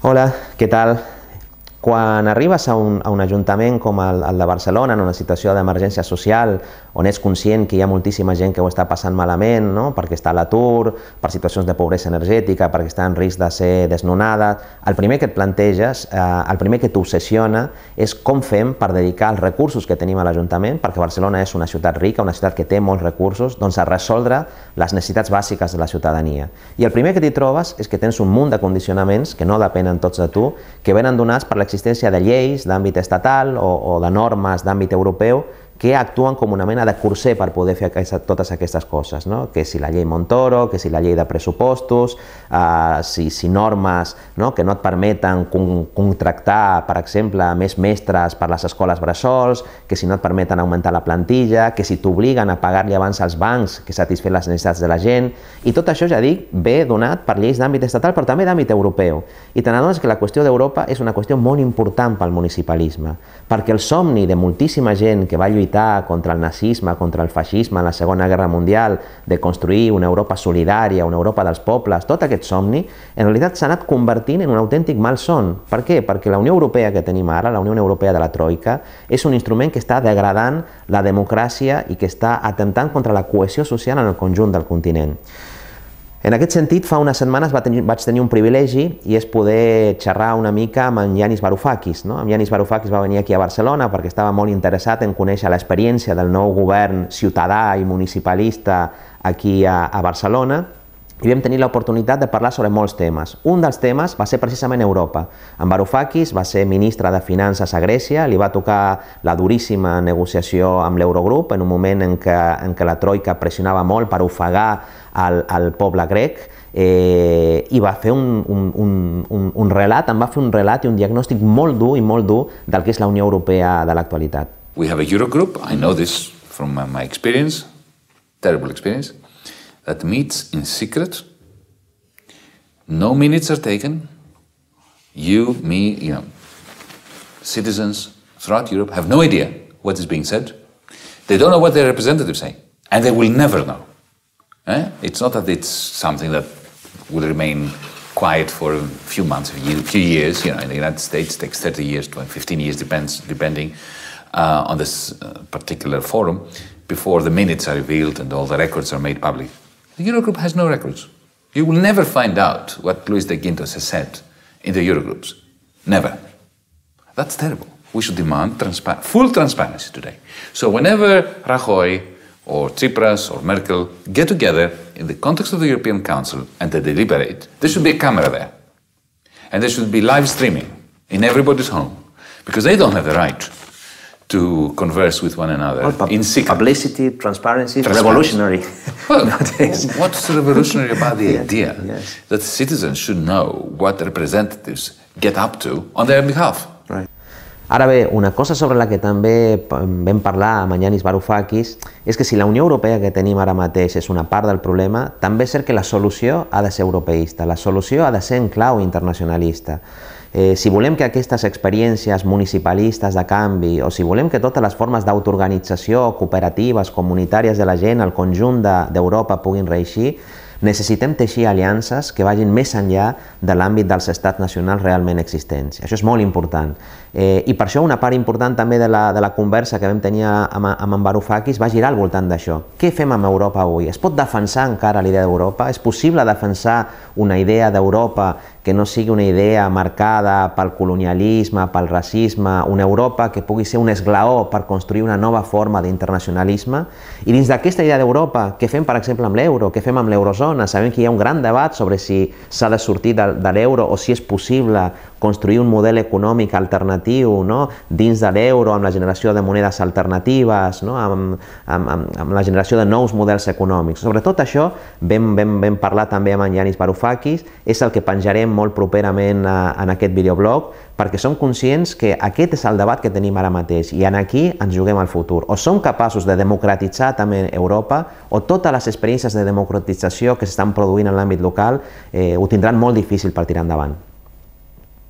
Hola, ¿qué tal? Quan arribes a un ajuntament com el de Barcelona, en una situació d'emergència social, on és conscient que hi ha moltíssima gent que ho està passant malament, no? Perquè està a l'atur, per situacions de pobresa energètica, perquè està en risc de ser desnonada, el primer que et planteges, el primer que t'obsessiona és com fem per dedicar els recursos que tenim a l'Ajuntament, perquè Barcelona és una ciutat rica, una ciutat que té molts recursos, doncs a resoldre les necessitats bàsiques de la ciutadania. I el primer que t'hi trobes és que tens un munt de condicionaments que no depenen tots de tu, que venen donats per l'existència de lleis d'àmbit estatal o de normes d'àmbit europeu que actuen com una mena de curser per poder fer totes aquestes coses, no? Que si la llei Montoro, que si la llei de pressupostos, si normes que no et permeten contractar, per exemple, més mestres per les escoles bressols, que si no et permeten augmentar la plantilla, que si t'obliguen a pagar-li abans als bancs que satisfet les necessitats de la gent, i tot això, ja dic, ve donat per lleis d'àmbit estatal, però també d'àmbit europeu. I te n'adones que la qüestió d'Europa és una qüestió molt important pel municipalisme, perquè el somni de moltíssima gent que va lluitar contra el nazisme, contra el feixisme en la Segona Guerra Mundial, de construir una Europa solidària, una Europa dels pobles, tot aquest somni, en realitat s'ha anat convertint en un autèntic malson. Per què? Perquè la Unió Europea que tenim ara, la Unió Europea de la Troika, és un instrument que està degradant la democràcia i que està atemptant contra la cohesió social en el conjunt del continent. En aquest sentit, fa unes setmanes vaig tenir un privilegi i és poder xerrar una mica amb en Yanis Varoufakis. En Yanis Varoufakis va venir aquí a Barcelona perquè estava molt interessat en conèixer l'experiència del nou govern ciutadà i municipalista aquí a Barcelona, i vam tenir l'oportunitat de parlar sobre molts temes. Un dels temes va ser precisament Europa. En Varoufakis va ser ministre de Finances a Grècia, li va tocar la duríssima negociació amb l'Eurogrup en un moment en què la Troika pressionava molt per ofegar el poble grec, i va fer un relat i un diagnòstic molt dur del que és la Unió Europea de l'actualitat. We have a Eurogroup, I know this from my experience, terrible experience, that meets in secret, no minutes are taken, you, me, citizens throughout Europe have no idea what is being said, they don't know what their representatives say, and they will never know. It's not that it's something that will remain quiet for a few months, a few years. In the United States it takes 30 years, 15 years, depending on this particular forum, before the minutes are revealed and all the records are made public. The Eurogroup has no records. You will never find out what Luis de Guindos has said in the Eurogroups. Never. That's terrible. We should demand full transparency today. So whenever Rajoy or Tsipras or Merkel get together in the context of the European Council and they deliberate, there should be a camera there. And there should be live streaming in everybody's home, because they don't have the right to converse with one another in secret. Publicity, transparency, revolutionary. Well, what's revolutionary about the idea that citizens should know what representatives get up to on their behalf? Ara bé, una cosa sobre la que també vam parlar amb Yanis Varoufakis és que si la Unió Europea que tenim ara mateix és una part del problema, també és cert que la solució ha de ser europeista, la solució ha de ser en clau internacionalista. Si volem que aquestes experiències municipalistes de canvi, o si volem que totes les formes d'autoorganització, cooperatives, comunitàries de la gent al conjunt d'Europa puguin reeixir, necessitem teixir aliances que vagin més enllà de l'àmbit dels estats nacionals realment existents. Això és molt important. I per això una part important també de la conversa que vam tenir amb en Varoufakis va girar al voltant d'això. Què fem amb Europa avui? Es pot defensar encara l'idea d'Europa? És possible defensar una idea d'Europa que no sigui una idea marcada pel colonialisme, pel racisme, una Europa que pugui ser un esglaó per construir una nova forma d'internacionalisme? I dins d'aquesta idea d'Europa, què fem, per exemple, amb l'euro? Què fem amb l'eurozona? Sabem que hi ha un gran debat sobre si s'ha de sortir de l'euro o si és possible construir un model econòmic alternatiu dins de l'euro, amb la generació de monedes alternatives, amb la generació de nous models econòmics. Sobre tot això vam parlar també amb en Yanis Varoufakis, és el que penjarem molt properament en aquest videoblog, perquè som conscients que aquest és el debat que tenim ara mateix i aquí ens juguem el futur. O som capaços de democratitzar també Europa, o totes les experiències de democratització que s'estan produint en l'àmbit local ho tindran molt difícil per tirar endavant.